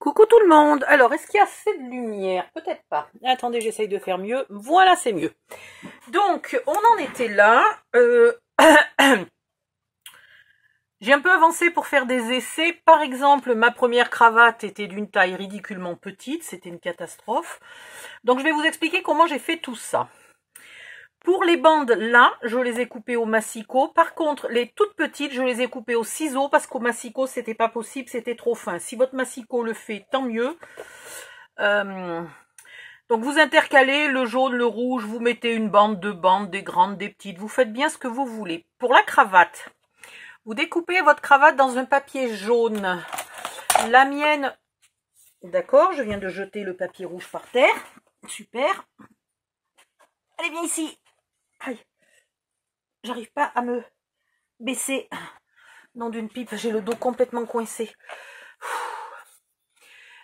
Coucou tout le monde. Alors, est-ce qu'il y a assez de lumière? Peut-être pas. Attendez, j'essaye de faire mieux. Voilà, c'est mieux. Donc, on en était là. J'ai un peu avancé pour faire des essais. Par exemple, ma première cravate était d'une taille ridiculement petite. C'était une catastrophe. Donc, je vais vous expliquer comment j'ai fait tout ça. Pour les bandes, là, je les ai coupées au massicot. Par contre, les toutes petites, je les ai coupées au ciseau parce qu'au massicot, c'était pas possible, c'était trop fin. Si votre massicot le fait, tant mieux. Donc, vous intercalez le jaune, le rouge, vous mettez une bande, deux bandes, des grandes, des petites. Vous faites bien ce que vous voulez. Pour la cravate, vous découpez votre cravate dans un papier jaune. La mienne, d'accord, je viens de jeter le papier rouge par terre. Super. Allez, viens ici. Aïe. J'arrive pas à me baisser. Nom d'une pipe, j'ai le dos complètement coincé.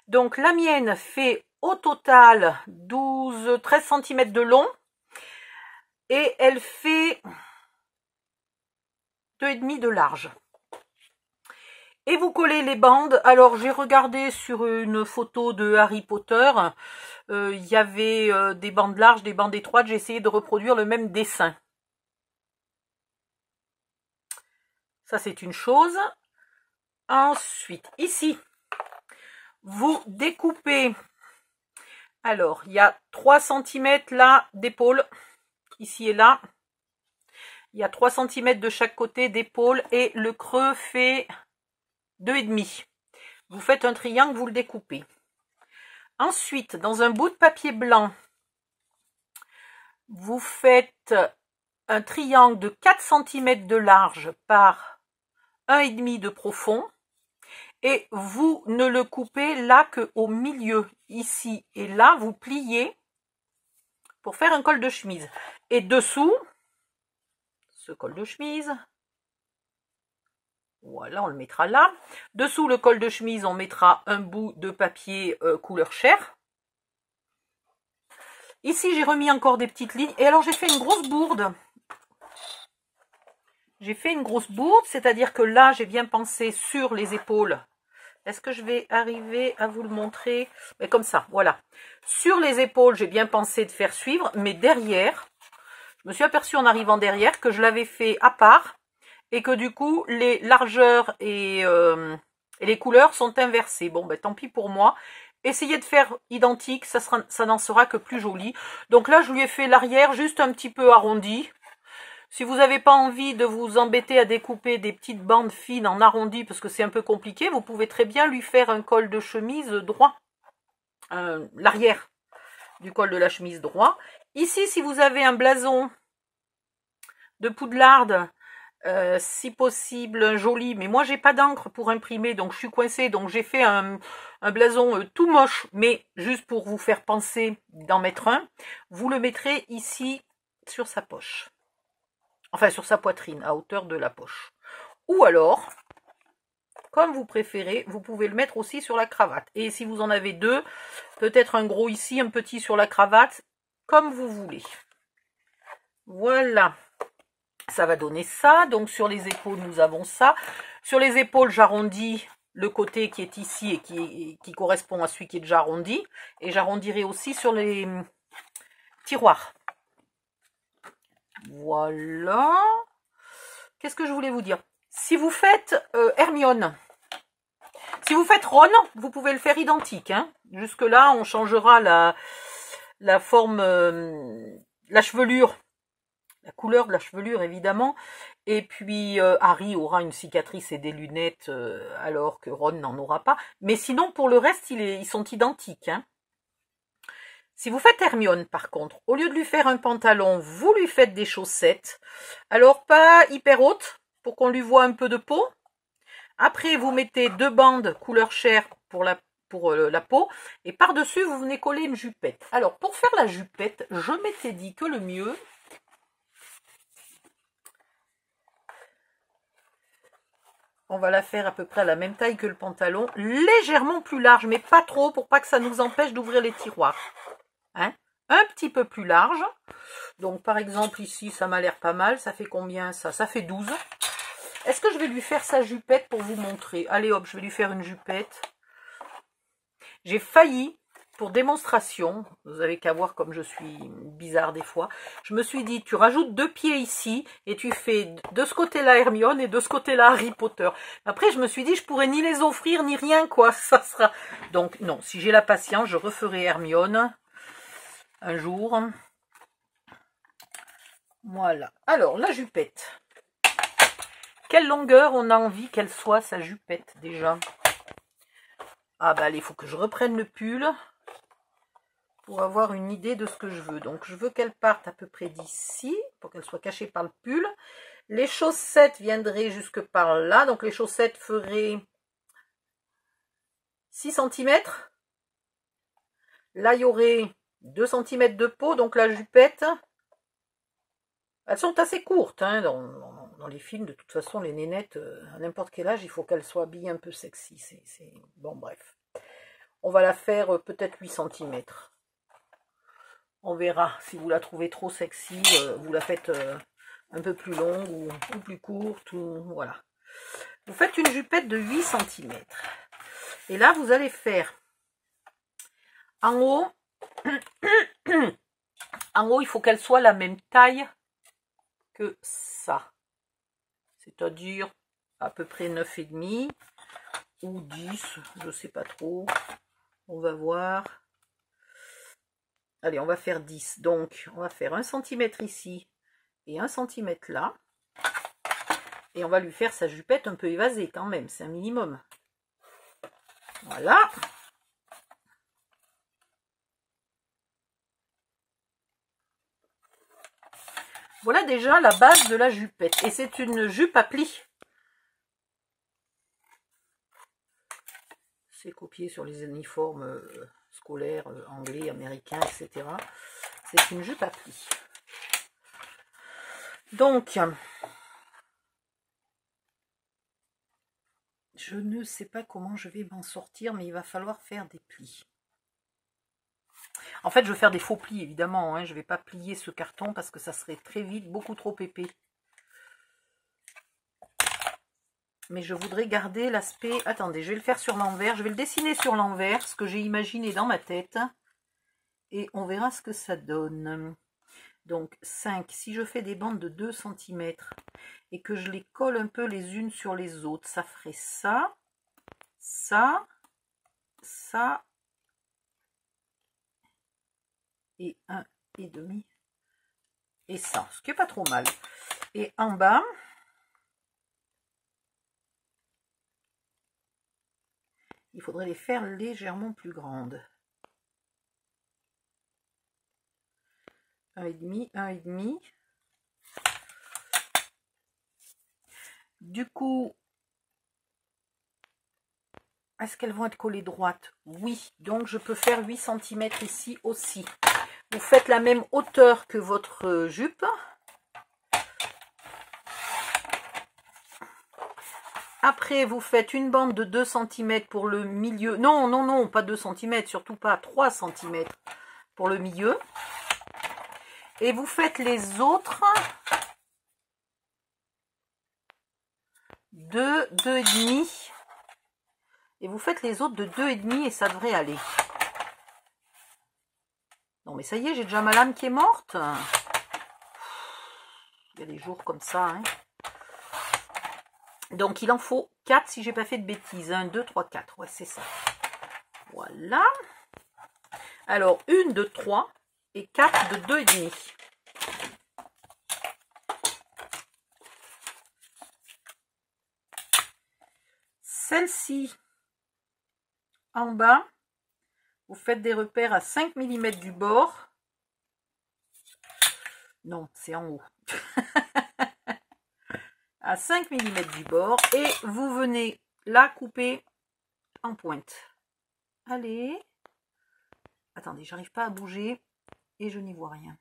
Donc la mienne fait au total 13 cm de long et elle fait 2,5 de large. Et vous collez les bandes. Alors j'ai regardé sur une photo de Harry Potter, il y avait des bandes larges, des bandes étroites. J'ai essayé de reproduire le même dessin. Ça, c'est une chose. Ensuite, ici, vous découpez. Alors, il y a 3 cm là d'épaule, ici et là. Il y a 3 cm de chaque côté d'épaule et le creux fait 2,5. Vous faites un triangle, vous le découpez. Ensuite, dans un bout de papier blanc, vous faites un triangle de 4 cm de large par 1,5 de profond et vous ne le coupez là qu'au milieu, ici et là, vous pliez pour faire un col de chemise. Et dessous, ce col de chemise, voilà, on le mettra là. Dessous le col de chemise, on mettra un bout de papier couleur chair. Ici, j'ai remis encore des petites lignes. Et alors, j'ai fait une grosse bourde. J'ai fait une grosse bourde, c'est-à-dire que là, j'ai bien pensé sur les épaules. Est-ce que je vais arriver à vous le montrer? Mais comme ça, voilà. Sur les épaules, j'ai bien pensé de faire suivre, mais derrière, je me suis aperçue en arrivant derrière que je l'avais fait à part et que du coup, les largeurs et les couleurs sont inversées. Bon, ben tant pis pour moi. Essayez de faire identique, ça n'en sera que plus joli. Donc là, je lui ai fait l'arrière juste un petit peu arrondi. Si vous n'avez pas envie de vous embêter à découper des petites bandes fines en arrondi parce que c'est un peu compliqué, vous pouvez très bien lui faire un col de chemise droit. L'arrière du col de la chemise droit. Ici, si vous avez un blason de poudlarde, si possible joli, mais moi j'ai pas d'encre pour imprimer, donc je suis coincée, donc j'ai fait un blason tout moche, mais juste pour vous faire penser d'en mettre un, vous le mettrez ici sur sa poche. Enfin, sur sa poitrine, à hauteur de la poche. Ou alors, comme vous préférez, vous pouvez le mettre aussi sur la cravate. Et si vous en avez deux, peut-être un gros ici, un petit sur la cravate, comme vous voulez. Voilà. Ça va donner ça. Donc, sur les épaules, nous avons ça. Sur les épaules, j'arrondis le côté qui est ici et qui correspond à celui qui est déjà arrondi. Et j'arrondirai aussi sur les tiroirs. Voilà. Qu'est-ce que je voulais vous dire? Si vous faites Hermione, si vous faites Ron, vous pouvez le faire identique. Hein. Jusque-là, on changera la forme, la chevelure, la couleur de la chevelure, évidemment. Et puis, Harry aura une cicatrice et des lunettes, alors que Ron n'en aura pas. Mais sinon, pour le reste, ils sont identiques. Hein. Si vous faites Hermione, par contre, au lieu de lui faire un pantalon, vous lui faites des chaussettes. Alors, pas hyper hautes, pour qu'on lui voit un peu de peau. Après, vous mettez 2 bandes couleur chair pour la peau. Et par-dessus, vous venez coller une jupette. Alors, pour faire la jupette, je m'étais dit que le mieux... On va la faire à peu près à la même taille que le pantalon. Légèrement plus large, mais pas trop, pour pas que ça nous empêche d'ouvrir les tiroirs. Hein, un petit peu plus large. Donc par exemple ici ça m'a l'air pas mal. Ça fait combien ça? Ça fait 12. Est-ce que je vais lui faire sa jupette pour vous montrer? Allez hop, je vais lui faire une jupette. J'ai failli, pour démonstration, vous avez qu'à voir comme je suis bizarre des fois, je me suis dit, tu rajoutes 2 pieds ici, et tu fais de ce côté-là Hermione, et de ce côté-là Harry Potter. Après, je me suis dit, je pourrais ni les offrir, ni rien, quoi, ça sera... Donc, non, si j'ai la patience, je referai Hermione, un jour. Voilà. Alors, la jupette. Quelle longueur on a envie qu'elle soit, sa jupette, déjà? Ah, bah, allez, il faut que je reprenne le pull pour avoir une idée de ce que je veux. Donc, je veux qu'elle parte à peu près d'ici, pour qu'elle soit cachée par le pull. Les chaussettes viendraient jusque par là. Donc, les chaussettes feraient 6 cm. Là, il y aurait 2 cm de peau. Donc, la jupette, elles sont assez courtes. Hein, dans les films, de toute façon, les nénettes, à n'importe quel âge, il faut qu'elles soient habillées un peu sexy. Bon, bref. On va la faire peut-être 8 cm. On verra si vous la trouvez trop sexy, vous la faites un peu plus longue ou plus courte. Voilà. Vous faites une jupette de 8 cm. Et là, vous allez faire en haut, il faut qu'elle soit la même taille que ça. C'est-à-dire à peu près 9,5 ou 10, je ne sais pas trop. On va voir. Allez, on va faire 10. Donc, on va faire 1 cm ici et 1 cm là. Et on va lui faire sa jupette un peu évasée quand même. C'est un minimum. Voilà. Voilà déjà la base de la jupette. Et c'est une jupe à plis. C'est copié sur les uniformes scolaires, anglais, américains, etc. C'est une jupe à plis. Donc, je ne sais pas comment je vais m'en sortir, mais il va falloir faire des plis. En fait, je vais faire des faux plis, évidemment. Hein. Je ne vais pas plier ce carton parce que ça serait très vite beaucoup trop épais. Mais je voudrais garder l'aspect... Attendez, je vais le faire sur l'envers. Je vais le dessiner sur l'envers, ce que j'ai imaginé dans ma tête. Et on verra ce que ça donne. Donc 5, si je fais des bandes de 2 cm et que je les colle un peu les unes sur les autres, ça ferait ça, ça, ça et 1,5 et ça, ce qui n'est pas trop mal. Et en bas, il faudrait les faire légèrement plus grandes. 1,5, 1,5. Du coup, est-ce qu'elles vont être collées droites? Oui, donc je peux faire 8 cm ici aussi. Vous faites la même hauteur que votre jupe. Après, vous faites une bande de 2 cm pour le milieu. Non, non, non, pas 2 cm, surtout pas 3 cm pour le milieu. Et vous faites les autres de 2,5. Et vous faites les autres de 2,5 et ça devrait aller. Non, mais ça y est, j'ai déjà ma lame qui est morte. Il y a des jours comme ça, hein. Donc, il en faut 4 si j'ai pas fait de bêtises. 1, 2, 3, 4. Ouais, c'est ça. Voilà. Alors, 1 de 3 et 4 de 2,5. Celle-ci, en bas, vous faites des repères à 5 mm du bord. Non, c'est en haut. À 5 mm du bord. Et vous venez la couper en pointe. Allez. Attendez, j'arrive pas à bouger et je n'y vois rien.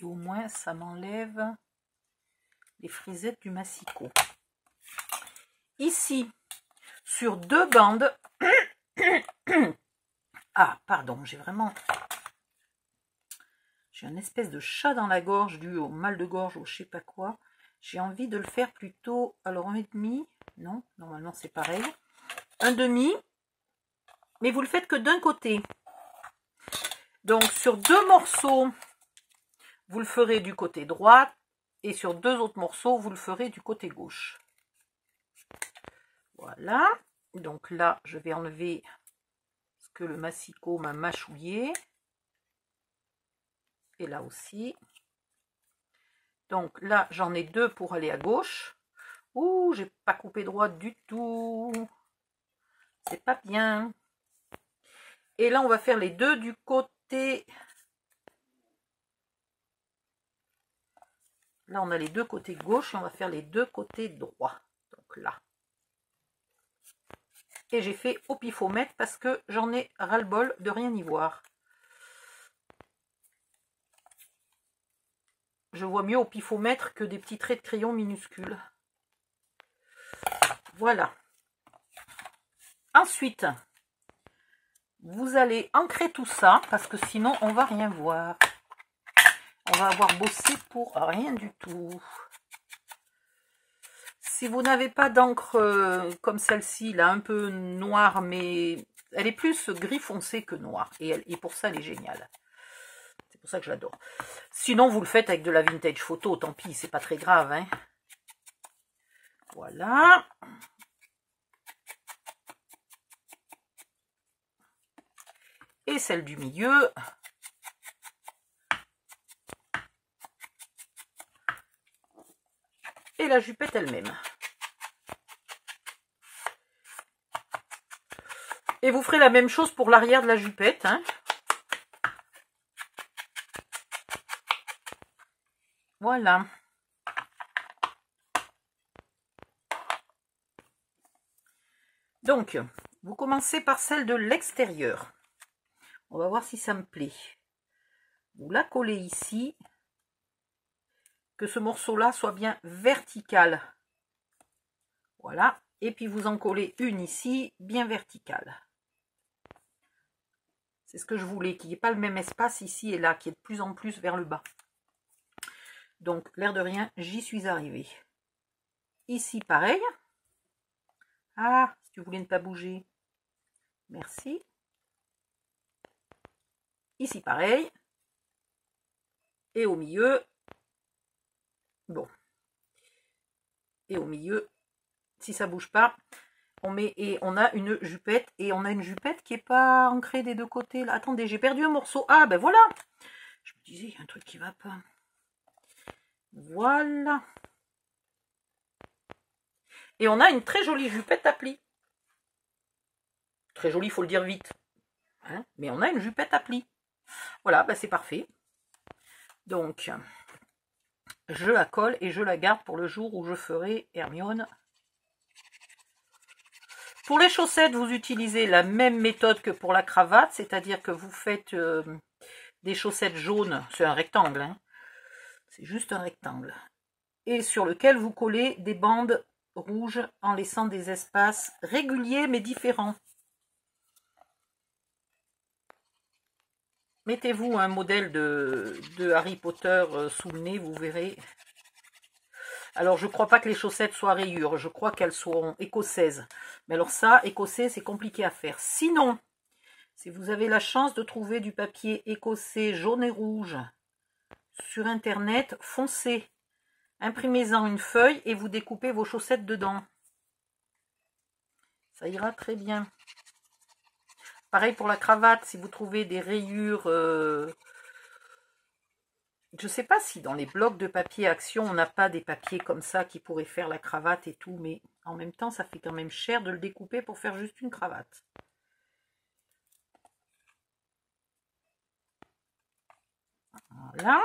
Et au moins, ça m'enlève les frisettes du massicot. ici, sur 2 bandes. Ah, pardon, j'ai un espèce de chat dans la gorge dû au mal de gorge ou je sais pas quoi. J'ai envie de le faire plutôt, alors 1,5, non, normalement c'est pareil. 1,5, mais vous le faites que d'un côté. Donc sur 2 morceaux, vous le ferez du côté droit, et sur 2 autres morceaux, vous le ferez du côté gauche. Voilà, donc là, je vais enlever ce que le massicot m'a mâchouillé. Et là aussi. Donc là, j'en ai 2 pour aller à gauche. Ouh, j'ai pas coupé droit du tout. C'est pas bien. Et là, on va faire les 2 du côté. Là, on a les 2 côtés gauche et on va faire les 2 côtés droit. Donc là. Et j'ai fait au pifomètre parce que j'en ai ras-le-bol de rien y voir. Je vois mieux au pifomètre que des petits traits de crayon minuscules. Voilà. Ensuite, vous allez ancrer tout ça parce que sinon on va rien voir. On va avoir bossé pour rien du tout. Si vous n'avez pas d'encre comme celle-ci, là, un peu noire, mais elle est plus gris foncé que noire. Et pour ça, elle est géniale. C'est pour ça que je l'adore. Sinon, vous le faites avec de la vintage photo, tant pis, c'est pas très grave. Hein. Voilà. Et celle du milieu. Et la jupette elle-même. Et vous ferez la même chose pour l'arrière de la jupette. Hein. Voilà. Donc, vous commencez par celle de l'extérieur. On va voir si ça me plaît. Vous la collez ici. Que ce morceau-là soit bien vertical. Voilà. Et puis vous en collez une ici, bien verticale. C'est ce que je voulais, qu'il n'y ait pas le même espace ici et là, qui est de plus en plus vers le bas. Donc, l'air de rien, j'y suis arrivée. Ici, pareil. Ah, si tu voulais ne pas bouger. Merci. Ici, pareil. Et au milieu. Bon. Et au milieu, si ça bouge pas, on met et on a une jupette. Et on a une jupette qui n'est pas ancrée des 2 côtés. Là. Attendez, j'ai perdu un morceau. Ah, ben voilà. Je me disais, il y a un truc qui va pas. Voilà. Et on a une très jolie jupette à plis. Très jolie, il faut le dire vite. Hein, mais on a une jupette à plis. Voilà, ben c'est parfait. Donc, je la colle et je la garde pour le jour où je ferai Hermione. Pour les chaussettes, vous utilisez la même méthode que pour la cravate, c'est-à-dire que vous faites des chaussettes jaunes, c'est un rectangle, hein, c'est juste un rectangle, et sur lequel vous collez des bandes rouges en laissant des espaces réguliers mais différents. Mettez-vous un modèle de Harry Potter sous le nez, vous verrez. Alors, je ne crois pas que les chaussettes soient rayures. Je crois qu'elles seront écossaises. Mais alors ça, écossais, c'est compliqué à faire. Sinon, si vous avez la chance de trouver du papier écossais jaune et rouge sur Internet, foncez. Imprimez-en une feuille et vous découpez vos chaussettes dedans. Ça ira très bien. Pareil pour la cravate, si vous trouvez des rayures... Je ne sais pas si dans les blocs de papier Action, on n'a pas des papiers comme ça qui pourraient faire la cravate et tout, mais en même temps, ça fait quand même cher de le découper pour faire juste une cravate. Voilà.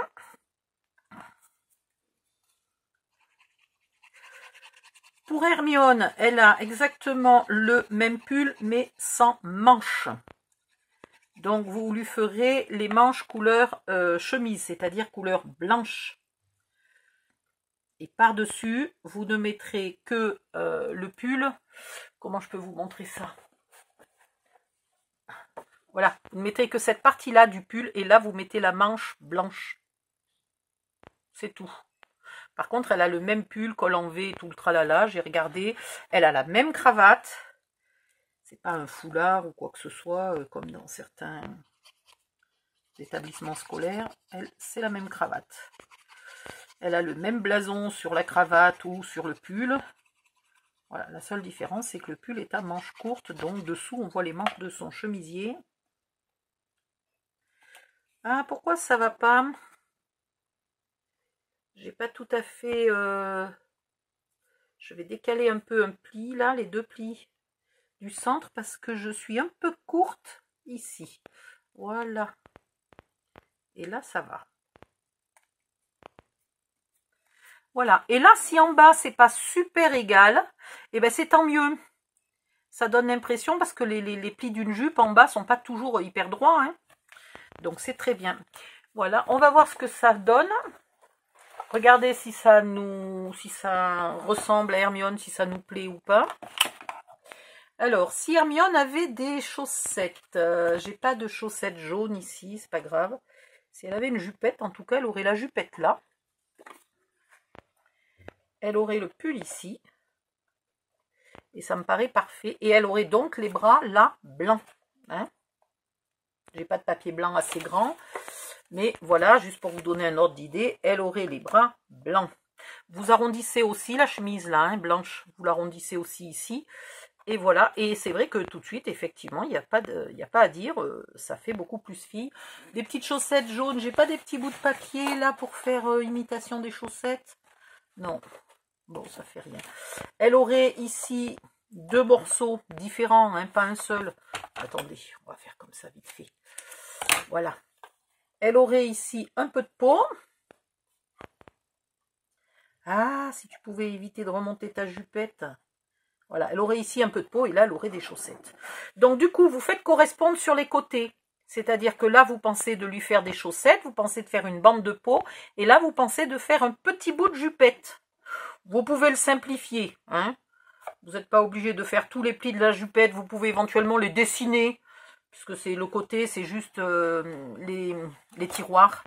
Pour Hermione, elle a exactement le même pull, mais sans manches. Donc, vous lui ferez les manches couleur chemise, c'est-à-dire couleur blanche. Et par-dessus, vous ne mettrez que le pull. Comment je peux vous montrer ça? Voilà, vous ne mettrez que cette partie-là du pull et là, vous mettez la manche blanche. C'est tout. Par contre, elle a le même pull, col en V, tout le tralala, j'ai regardé. Elle a la même cravate. C'est pas un foulard ou quoi que ce soit, comme dans certains établissements scolaires. Elle, c'est la même cravate. Elle a le même blason sur la cravate ou sur le pull. Voilà, la seule différence, c'est que le pull est à manches courtes, donc dessous, on voit les manches de son chemisier. Ah, pourquoi ça va pas? J'ai pas tout à fait... Je vais décaler un peu un pli, là, les deux plis du centre, parce que je suis un peu courte ici. Voilà. Et là, ça va. Voilà. Et là, si en bas, c'est pas super égal, eh ben c'est tant mieux. Ça donne l'impression, parce que les plis d'une jupe en bas sont pas toujours hyper droits, hein. Donc, c'est très bien. Voilà. On va voir ce que ça donne. Regardez si ça ressemble à Hermione, si ça nous plaît ou pas. Alors, si Hermione avait des chaussettes, j'ai pas de chaussettes jaunes ici, c'est pas grave. Si elle avait une jupette, en tout cas, elle aurait la jupette là. Elle aurait le pull ici. Et ça me paraît parfait. Et elle aurait donc les bras là, blancs. Hein, j'ai pas de papier blanc assez grand. Mais voilà, juste pour vous donner un ordre d'idée, elle aurait les bras blancs. Vous arrondissez aussi la chemise là, hein, blanche. Vous l'arrondissez aussi ici. Et voilà, et c'est vrai que tout de suite, effectivement, il n'y a pas à dire, ça fait beaucoup plus fille. Des petites chaussettes jaunes, j'ai pas des petits bouts de papier là pour faire imitation des chaussettes. Non, bon, ça fait rien. Elle aurait ici deux morceaux différents, hein, pas un seul. Attendez, on va faire comme ça vite fait. Voilà. Elle aurait ici un peu de peau. Ah, si tu pouvais éviter de remonter ta jupette. Voilà, elle aurait ici un peu de peau et là, elle aurait des chaussettes. Donc, du coup, vous faites correspondre sur les côtés. C'est-à-dire que là, vous pensez de lui faire des chaussettes, vous pensez de faire une bande de peau, et là, vous pensez de faire un petit bout de jupette. Vous pouvez le simplifier, hein. Vous n'êtes pas obligé de faire tous les plis de la jupette, vous pouvez éventuellement les dessiner, puisque c'est le côté, c'est juste les tiroirs.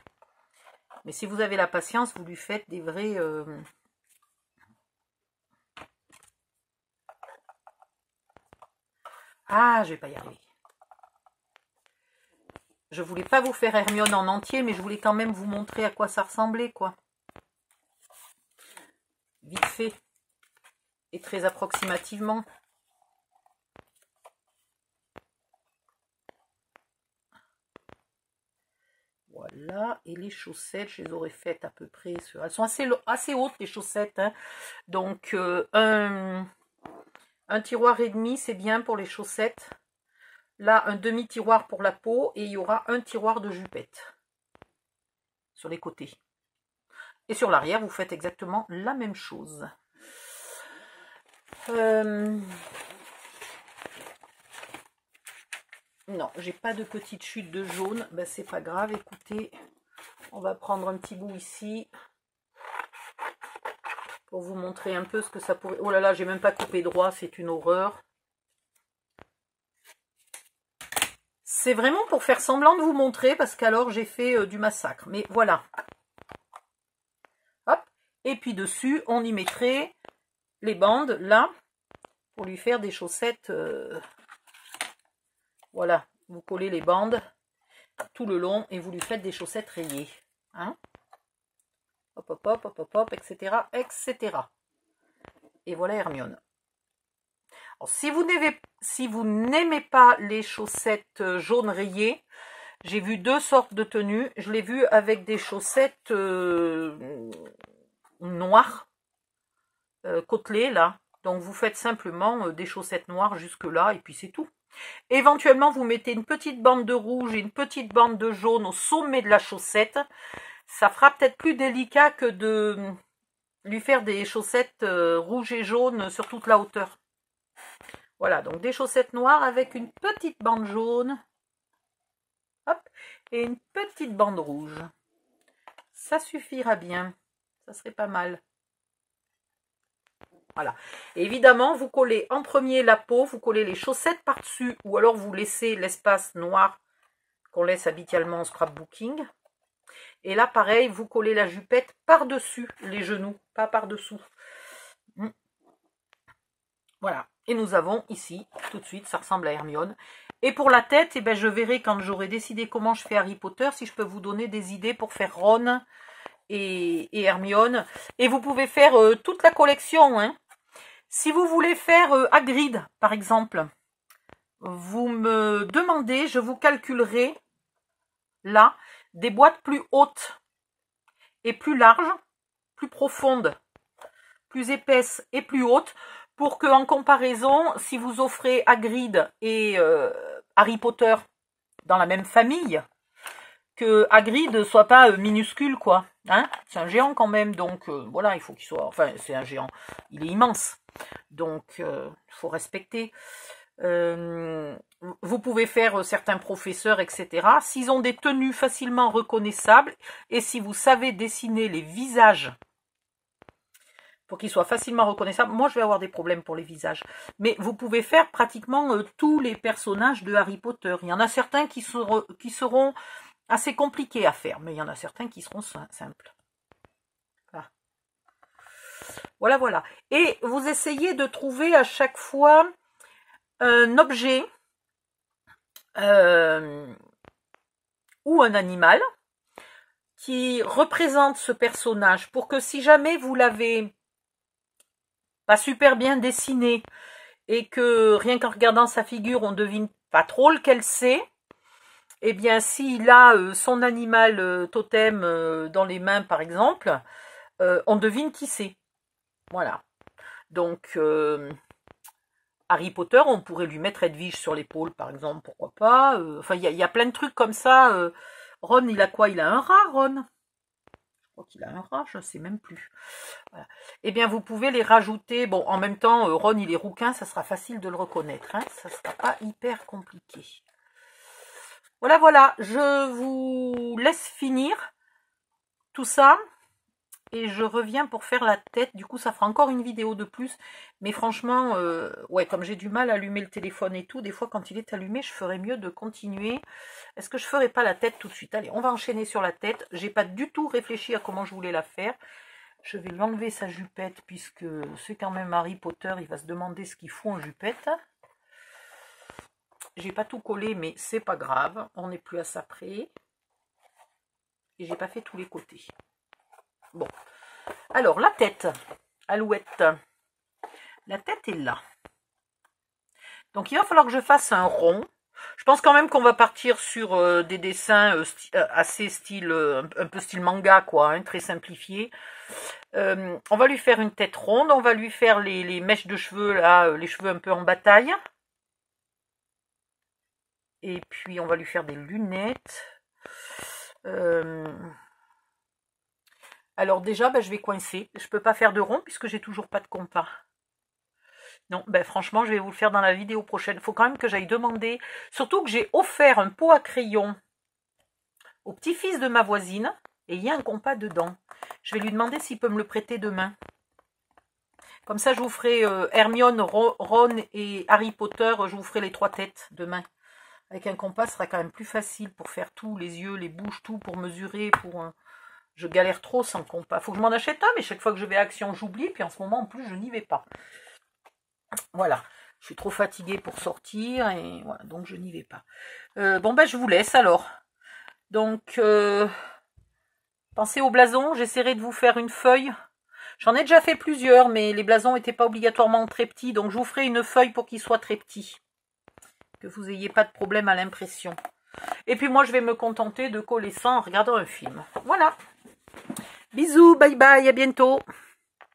Mais si vous avez la patience, vous lui faites des vrais... Ah, je vais pas y arriver. Je voulais pas vous faire Hermione en entier, mais je voulais quand même vous montrer à quoi ça ressemblait, quoi. Vite fait. Et très approximativement. Voilà. Et les chaussettes, je les aurais faites à peu près sur... Elles sont assez hautes, les chaussettes, hein. Donc, un tiroir et demi, c'est bien pour les chaussettes. Là, un demi-tiroir pour la peau et il y aura un tiroir de jupette sur les côtés. Et sur l'arrière, vous faites exactement la même chose. Non, j'ai pas de petite chute de jaune. Ben, c'est pas grave, écoutez. On va prendre un petit bout ici. Pour vous montrer un peu ce que ça pourrait... Oh là là, j'ai même pas coupé droit, c'est une horreur. C'est vraiment pour faire semblant de vous montrer, parce qu'alors j'ai fait du massacre. Mais voilà. Hop. Et puis dessus, on y mettrait les bandes, là, pour lui faire des chaussettes. Voilà. Vous collez les bandes tout le long et vous lui faites des chaussettes rayées. Hein, hop, hop, hop, hop, hop, hop, etc., etc. Et voilà Hermione. Alors, si vous n'aimez pas les chaussettes jaunes rayées, j'ai vu deux sortes de tenues. Je l'ai vu avec des chaussettes noires, côtelées, là. Donc, vous faites simplement des chaussettes noires jusque-là, et puis c'est tout. Éventuellement, vous mettez une petite bande de rouge et une petite bande de jaune au sommet de la chaussette. Ça fera peut-être plus délicat que de lui faire des chaussettes rouges et jaunes sur toute la hauteur. Voilà, donc des chaussettes noires avec une petite bande jaune. Hop, et une petite bande rouge. Ça suffira bien. Ça serait pas mal. Voilà. Et évidemment, vous collez en premier la peau, vous collez les chaussettes par-dessus, ou alors vous laissez l'espace noir qu'on laisse habituellement en scrapbooking. Et là, pareil, vous collez la jupette par-dessus les genoux, pas par-dessous. Voilà. Et nous avons ici, tout de suite, ça ressemble à Hermione. Et pour la tête, eh ben, je verrai quand j'aurai décidé comment je fais Harry Potter, si je peux vous donner des idées pour faire Ron et Hermione. Et vous pouvez faire toute la collection, hein. Si vous voulez faire Hagrid, par exemple, vous me demandez, je vous calculerai, là, des boîtes plus hautes et plus larges, plus profondes, plus épaisses et plus hautes, pour que, en comparaison, si vous offrez Hagrid et Harry Potter dans la même famille, que Hagrid soit pas minuscule, quoi. Hein, c'est un géant quand même, donc voilà, il faut qu'il soit... Enfin, c'est un géant, il est immense. Donc, il faut respecter. Vous pouvez faire certains professeurs, etc. S'ils ont des tenues facilement reconnaissables, et si vous savez dessiner les visages pour qu'ils soient facilement reconnaissables, moi je vais avoir des problèmes pour les visages. Mais vous pouvez faire pratiquement tous les personnages de Harry Potter. Il y en a certains qui seront assez compliqués à faire, mais il y en a certains qui seront simples. Voilà, voilà. Et vous essayez de trouver à chaque fois un objet ou un animal qui représente ce personnage pour que si jamais vous l'avez pas super bien dessiné et que rien qu'en regardant sa figure on devine pas trop lequel c'est, eh bien s'il a son animal totem dans les mains par exemple, on devine qui c'est. Voilà. Donc, Harry Potter, on pourrait lui mettre Edwige sur l'épaule, par exemple, pourquoi pas. Enfin, il y a plein de trucs comme ça. Ron, il a quoi? Il a un rat, Ron. Je crois qu'il a un rat, je ne sais même plus. Voilà. Eh bien, vous pouvez les rajouter. Bon, en même temps, Ron, il est rouquin, ça sera facile de le reconnaître. Hein. Ça ne sera pas hyper compliqué. Voilà, voilà. Je vous laisse finir tout ça. Et je reviens pour faire la tête. Du coup, ça fera encore une vidéo de plus. Mais franchement, ouais, comme j'ai du mal à allumer le téléphone et tout, des fois, quand il est allumé, je ferais mieux de continuer. Est-ce que je ferai pas la tête tout de suite? Allez, on va enchaîner sur la tête. J'ai pas du tout réfléchi à comment je voulais la faire. Je vais lui enlever sa jupette, puisque c'est quand même Harry Potter. Il va se demander ce qu'il fout en jupette. J'ai pas tout collé, mais c'est pas grave. On n'est plus à ça près. Et j'ai pas fait tous les côtés. Bon, alors la tête, Alouette, la tête est là. Donc il va falloir que je fasse un rond. Je pense quand même qu'on va partir sur des dessins assez style, un peu style manga, quoi, hein, très simplifié. On va lui faire une tête ronde, on va lui faire les mèches de cheveux, là, les cheveux un peu en bataille. Et puis on va lui faire des lunettes. Alors déjà, je vais coincer. Je ne peux pas faire de rond puisque j'ai toujours pas de compas. Non, franchement, je vais vous le faire dans la vidéo prochaine. Il faut quand même que j'aille demander. Surtout que j'ai offert un pot à crayon au petit-fils de ma voisine. Et il y a un compas dedans. Je vais lui demander s'il peut me le prêter demain. Comme ça, je vous ferai Hermione, Ron et Harry Potter. Je vous ferai les 3 têtes demain. Avec un compas, ce sera quand même plus facile pour faire tout. Les yeux, les bouches, tout pour mesurer, pour... Je galère trop sans compas. Faut que je m'en achète un, mais chaque fois que je vais à Action, j'oublie. Puis en ce moment, en plus, je n'y vais pas. Voilà. Je suis trop fatiguée pour sortir. Et voilà, donc je n'y vais pas. Bon, je vous laisse alors. Donc, pensez au blason. J'essaierai de vous faire une feuille. J'en ai déjà fait plusieurs, mais les blasons n'étaient pas obligatoirement très petits. Donc, je vous ferai une feuille pour qu'ils soient très petits. Que vous n'ayez pas de problème à l'impression. Et puis moi, je vais me contenter de coller ça en regardant un film. Voilà. Bisous, bye bye, à bientôt.